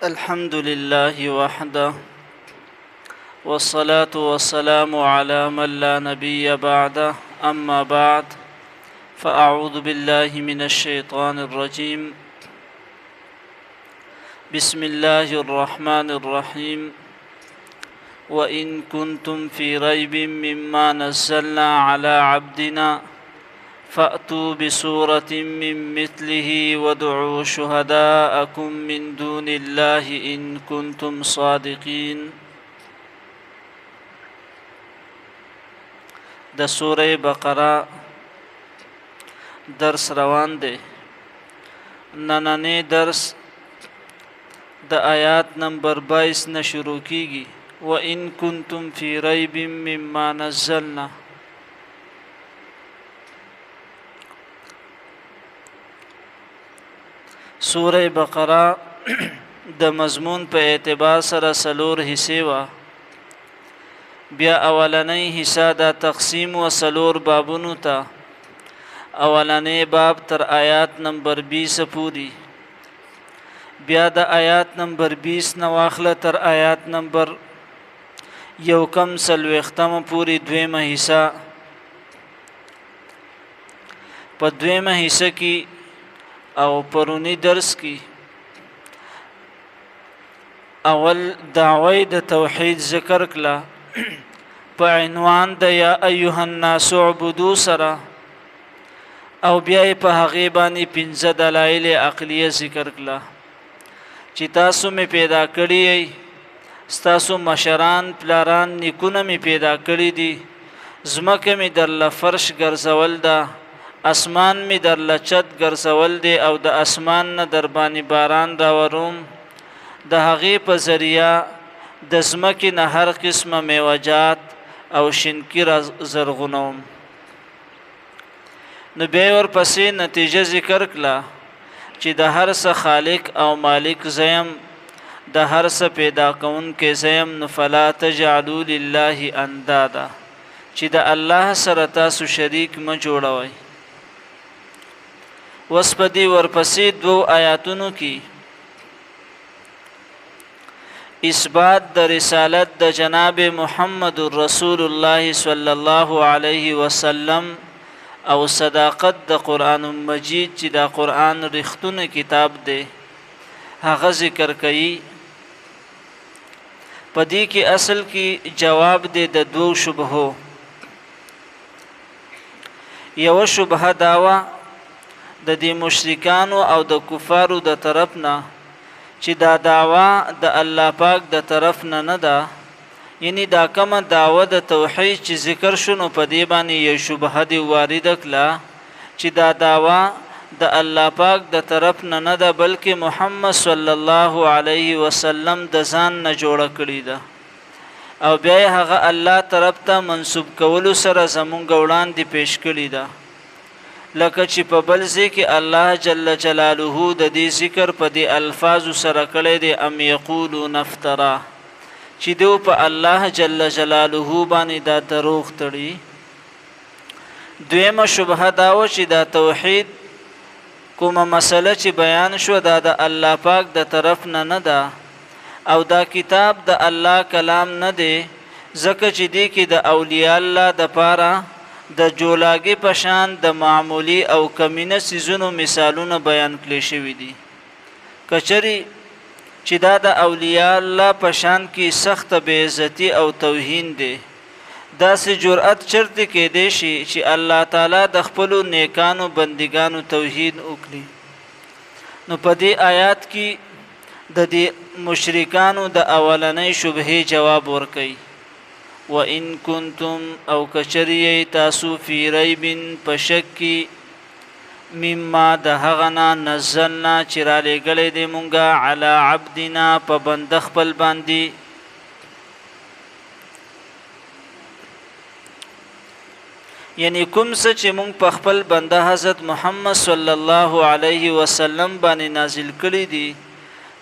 الحمد لله وحده والصلاة والسلام على من لا نبي بعده أما بعد فأعوذ بالله من الشيطان الرجيم بسم الله الرحمن الرحيم وإن كنتم في ريب مما نزلنا على عبدنا فأتوا بسورة من مثله وادعوا شهداءكم من دون الله إن كنتم صادقين. د سوره بقره درس روان دی. نننی درس د آیات نمبر 22 نه شروع کیږي. وَإِن كُنتُمْ فِي رَيْبٍ مِّمَّا نَزَّلْنَا. سوره بقره د مضمون په اعتبار سره سلور حصے وا. بیا اولنی حصہ دا تقسیم و سلور بابونو تا. اولنی باب تر آیات نمبر 20 پوری. بیا د آیات نمبر 20 نواخله تر آیات نمبر یو کم سلوختم پوری دویمه حصہ. په دویمه حصہ کی او پرونی درس کی اول دعوی د توحید ذکر کلا په عنوان د یا ایها الناس اعبدوا سره، او بیا په هغه باندې 15 دلایل عقلیه ذکر کلا چې تاسو می پیدا کړی، تاسو مشران پلاران نیکونه می پیدا کړی دي، زمکه می در لفرش ګرځول ده، اسمان می در لچت ګرځول دی، او د اسمان نه در باندې باران راوروم، د هغې په ذریعه د ځمکې نه هر قسمه میوجات او شینکي را زرغونوم. نو بیا ورپسې نتیجه ذکر کړه چې د هر څه خالق او مالک زیم، د هر څه پیدا کوونکی زیم، نو فلا تجعلوا لله اندادا، چې د الله سره تاسو شریک مه جوړوئ. وسپدی ورپسې دو آیاتونو کې اثبات د رسالت د جناب محمد رسول الله صلی الله علیه وسلم او صداقت د قرآن مجید چې د قرآن رښتونه کتاب دی هغه ذکر کوي. پدې کې اصل کې جواب دی د دوه شبهو. یو شبهه داوا د دې مشرکانو او د کفارو د طرف نه چې دا دعوا د الله پاک د طرف نه ده، یعنی دا کومه دعوه د توحید چې ذکر شونو په دې باندې یو شبهه دی وارد کړه چې دا دعوا د الله پاک د طرف نه ده، بلکې محمد صلی الله علیه وسلم د ځان نه جوړه کړی ده، او بیا هغه الله طرف ته منسوب کولو سره زمونږ وړاندې پیش کړی ده. لکه چې په بل ځای کې الله جل جلاله د دې ذکر په دې الفاظ سره کړی دی، ام یقولون افترا، چې دو په الله جل جلاله باندې دا دروغ تړي. دویمه شبهه دا و چې دا توحید کومه مسله چې بیان شو دا د الله پاک د طرف نه ده، او دا کتاب د الله کلام نه دی، ځکه چې دی کې د اولیاء الله د پاره د جولاګي پشان د معمولی او کمینه سيزونو مثالونه بیان کړي شوی دي. کچري چې دا د اولیاء الله پشان کې سخت بے عزتی او توهین دي، دا سه جرأت چرته کې دي چې الله تعالی د خپل نیکانو بندګانو توحید وکړي. نو په دې آیات کې د دې مشرکانو د اولنۍ شبهه جواب ورکړي. وَإِن كُنتُمْ او کچری تاسو فی ریب پشکی مما د هغنا نزلنا چرا لګلې دې مونږه علی عبدنا په بند خپل باندې. یعنی کوم څه چې مونږ په خپل بنده حضرت محمد صلی الله علیه وسلم باندې نازل کړی دي،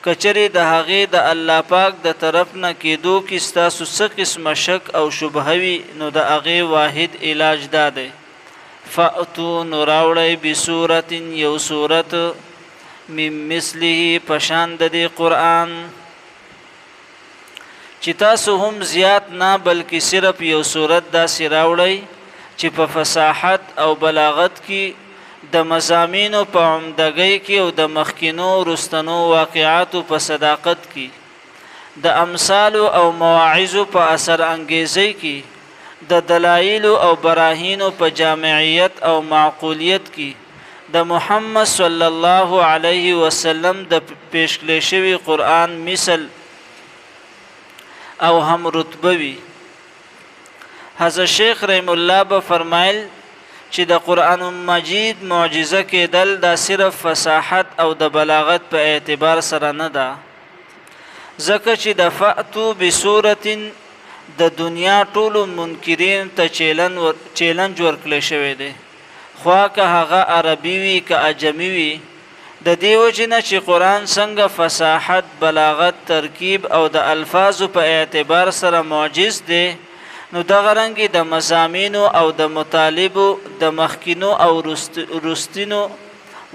کچری د هغه د الله پاک د طرف نه کېدو کې ستاسو څه قسم شک او شبهه وي، نو د هغه واحد علاج داده فاتو نراوړی بصورت یو صورت من مثله پشان د دې قرآن چې تاسو هم زیات نه بلکې صرف یو صورت داسې راوړئ چې په فصاحت او بلاغت کې د مضامینو په عمدګۍ کې او د مخکینو رستنو واقعاتو په صداقت کې د امثال او مواعظ په اثر انګیزۍ کې د دلایل او براهین په جامعیت او معقولیت کې د محمد صلی الله علیه وسلم د پیشکلی شوی قرآن مثل او هم رتبه وي. حضرت شیخ رحم الله به فرمایل چې د قرآن مجید معجزه کېدل دا صرف فصاحت او د بلاغت په اعتبار سره نه ده، ځکه چې د فأتو بصورت د دنیا ټولو منکرین ته چیلنج ورکړی شوی دی، خوا که هغه عربي وي که عجمي وي. د دې وجې نه چې قرآن څنګه فصاحت، بلاغت، ترکیب او د الفاظو په اعتبار سره معجز دی، نو دغه رنګې د مضامینو او د مطالبو د مخکینو او رستینو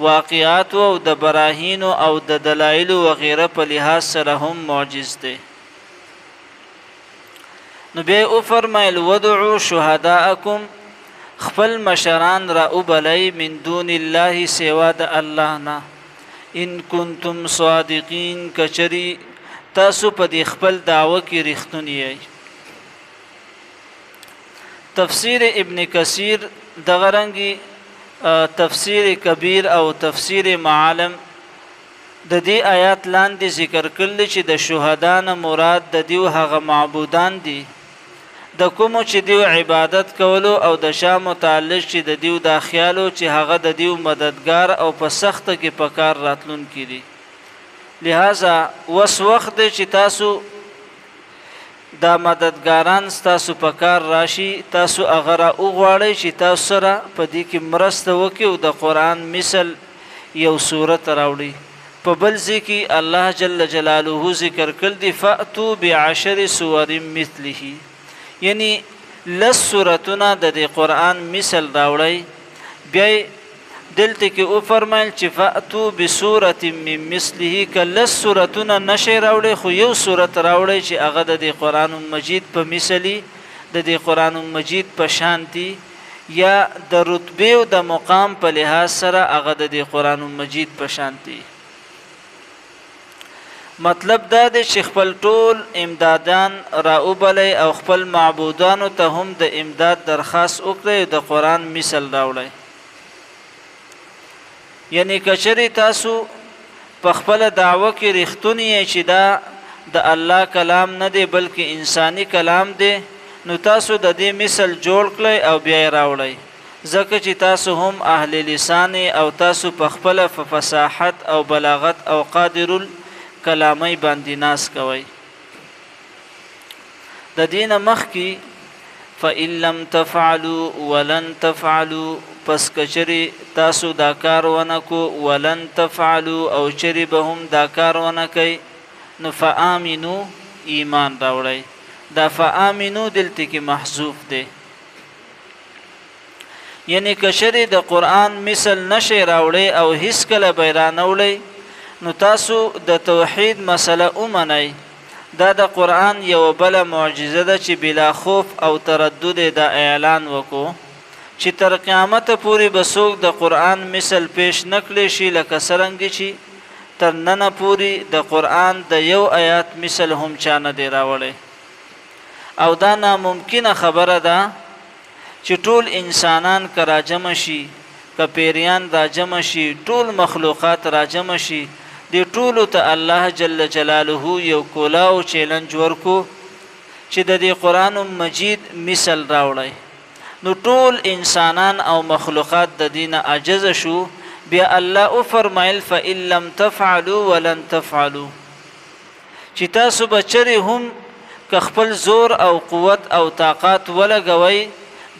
واقعاتو او د براهینو او د دلایلو وغیره په لحاظ سره هم معجز دی. نو بیا او فرمایل ودعو شهداءکم، خپل مشران را اوبلی من دون الله سوا د الله نه، ان کنتم صادقین کچری تاسو په دې خپل دعوه کې رښتونی یئ. تفسیر ابن کثیر دغه رنګي تفسیر کبیر او تفسیر معالم د دې آیات لاندې ذکر کړل چې د شهدا نه مراد د دیو هغه معبودان دي د کومو چې دیو عبادت کولو او د شا متعلق چې د دیو دا خیالو چې هغه د دیو مددگار او په سخته کې پکار راتلون کړي. لہذا وس وخت چې تاسو دا مددګاران تاسو په کار راشي، تاسو هغه را وغواړئ چې تاسو سره په دې کې مرسته وکړي او د قرآن مثل یو صورت راوړي. په بل ځای کې الله جل جلاله ذکر کړل دی فأتو بعشر سور مثله، یعنی لس سورتونه د دې قرآن مثل راوړئ. بیا دلته کې او فرمایل چې فأتو بسورة من مثله، که لس سورتونه نشئ راوړئ خو یو سورت راوړئ چې هغه د دې قرآن مجید په مثلی، د دې قرآن مجید په شانتی یا د رتبه او د مقام په لحاظ سره هغه د دې قرآن مجید په شانتی. مطلب دا دی چې خپل ټول امدادان را اوبلی او خپل معبودانو ته هم د امداد درخواست وکړئ او د قرآن مثل راوړئ. یعنی کچری تاسو په خپل دعوه کې رښتونی چې دا د الله کلام نه دی بلکې انساني کلام دی، نو تاسو د دې مثل جوړ کړئ او بیا یې راوړئ، ځکه چې تاسو هم اهل لسان او تاسو په خپل فصاحت او بلاغت او قادر الکلامی باندې ناس کوئ. د دین مخکې فإن لم تفعلوا ولن تفعلوا، پس کچری تاسو دا کار ونکو ولن تفعلوا او چری به هم دا کار ونکئ، نو فآمنو ایمان راوړئ. دا فآمنو دلته کې محذوف دی، یعنی کچری د قرآن مثل نشئ راوړئ او هیڅ کله به رانوړئ، نو تاسو د توحید مسله ومنئ. دا د قرآن یو بل معجزه ده چې بلا خوف او تردد دا اعلان وکړو چې تر قیامت پورې به څوک د قرآن مثل پیش نکړي شي، لکه څرنګه چې تر ننه پورې د قرآن د یو آیات مثل هم چا نه دی راوړی. او دا ناممکنه خبره ده چې ټول انسانان که راجمع شي، که پیریان راجمع شي، ټول مخلوقات راجمع شي، دی ټولو ته الله جل جلاله یو کولاو چیلنج ورکو چې د دې قرآن مجید مثل راوړی. نو ټول انسانان او مخلوقات د دین عجز شو. بیا الله او فرمایل فإن لم تفعلوا ولن تفعلوا، چې تاسو بچری هم که خپل زور او قوت او طاقت ولګوي،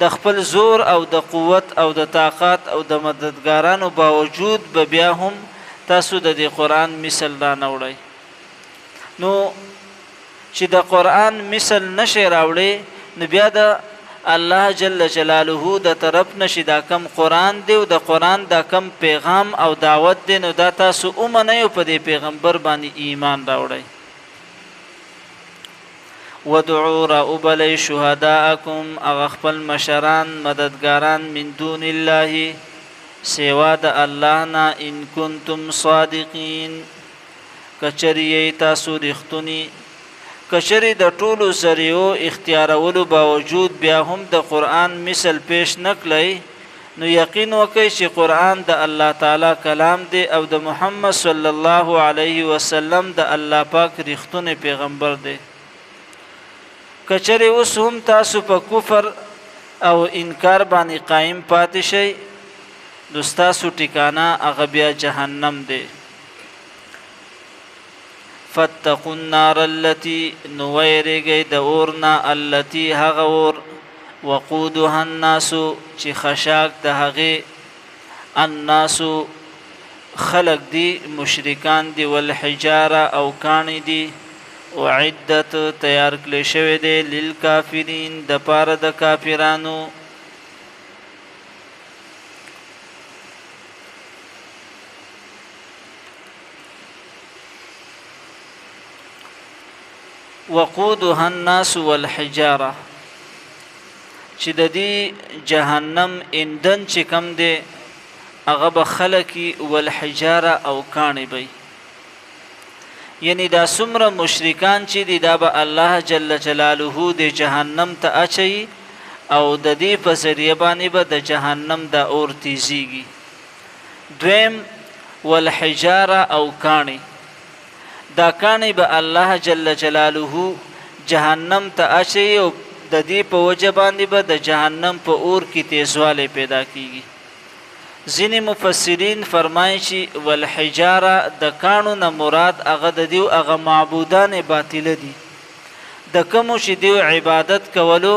د خپل زور او د قوت او د طاقت او د مددګارانو باوجود به بیا هم تاسو د دې قرآن مثل را نوړئ. نو چې د قرآن مثل نشئ راوړئ، نو بیا د الله جل جلاله د طرف نشي دا کم قرآن دی او د قرآن دا کم پیغام او دعوت دی نو دا تاسو اومنئ په دې پیغمبر باندې ایمان راوړئ. ودعوا رأوبلی شهداءکم اغا خپل مشران مددگاران من دون الله سوا د الله نه ان کنتم صادقین کچری تاسو رښتونی کچری د ټولو ذریعو اختیارولو باوجود بیا هم د قرآن مثل پیش نکلی نو یقین وکئ چې قرآن د الله تعالی کلام دی او د محمد صلی الله علیه وسلم د الله پاک رښتونی پیغمبر دی. کچری اوس هم تاسو په کفر او انکار باندې قائم پاتې شئ نو ستاسو ټکانه هغه بیا جهنم دی. فاتقوا النار التي نو ویریږئ د اورنا التي هغه اور وقودها الناس چې خشاک د هغې الناسو خلق دی مشرکان دی والحجاره او کاڼي دی وعدت تیار کړی شوی دی للکافرین د پاره د کافرانو. وقودها الناس والحجاره چې د دې جهنم ایندن چې کم دی هغه به خلقی والحجاره او کاڼي بی یعنی دا څومره مشرکان چې دی دا به الله جل جلاله د جهنم ته اچي او د دې په ذریعه باندې به د جهنم د اور تیزیږي. دویم والحجاره او کاڼي دا کاڼي به الله جل جلاله جهنم ته اچي او د دې په وجه باندې به د جهنم په اور کې تیزوالی پیدا کیږي. ځینې مفسرین فرمایي چې والحجاره د کاڼو نه مراد هغه د دیو هغه معبودان باطله دي د کومو چې دیو عبادت کولو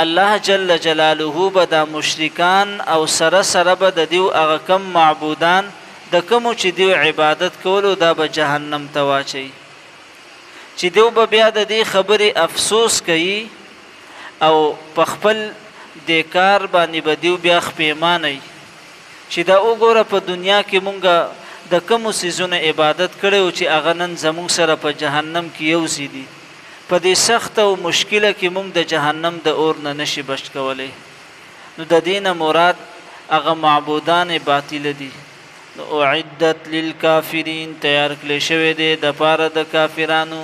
الله جل جلاله به د مشرکان او سره سره به د دیو هغه کم معبودان د کومو چې دیو عبادت کولو دا به جهنم ته واچي چې دیو به بیا د دې خبرې افسوس کوي او په خپل د کار باندې به دیو بیا خپېمانئ چې دا وګوره په دنیا کې مونږ د کومو څیزونو عبادت کړی چې هغه نن زموږ سره په جهنم کې یوځي دي په دې سخته او مشکله کې مونږ د جهنم د اور نه نشي بچ کولی. نو د دې نه مراد هغه معبودان باطله دي. نو اعدت للکافرین تیار کړی شوی دی د پاره د کافرانو.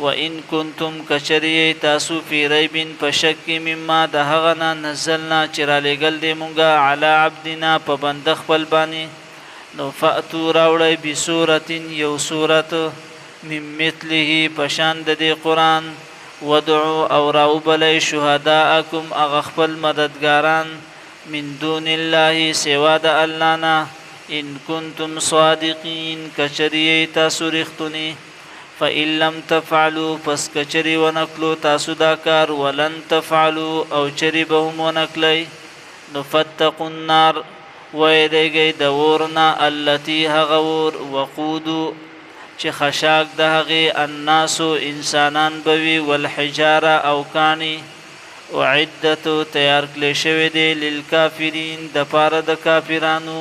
وان کنتم کچری تاسو فی ریبین په شک مما د هغه نه نزلنا چې رالیږل دی مونږه علی عبدنا په بنده خپل باندې نو فاتو راوړئ بصورت یو صورت من مثله په شان د دې قرآن ودعو او راوبلئ شهداءکم هغه خپل مددګاران من دون الله سوا د الله نه ان کنتم صادقین کچری تاسو رښتونی. فإن لم تفعلوا پس کچری ونکلو تاسو دا کار ولن تفعلوا او چری به هم ونکلی نو فاتقوا النار ویریږئ د اورنا التي هغه اور وقودو چې خشاک د هغې الناسو انسانان به وي والحجاره او کاڼي اعدتو تیار کړی شوی دی للکافرین د پاره د کافرانو.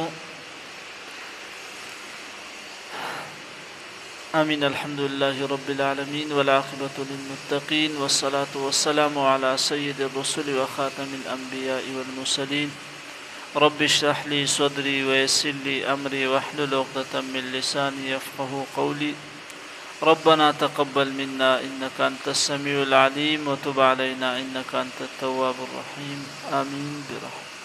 آمين. الحمد لله رب العالمين والعاقبة للمتقين والصلاة والسلام على سيد الرسل وخاتم الأنبياء والمرسلين. رب اشرح لي صدري ويسر لي أمري واحلل عقدة من لساني يفقه قولي. ربنا تقبل منا إنك أنت السميع العليم وتب علينا إنك أنت التواب الرحيم. آمين برحمتك.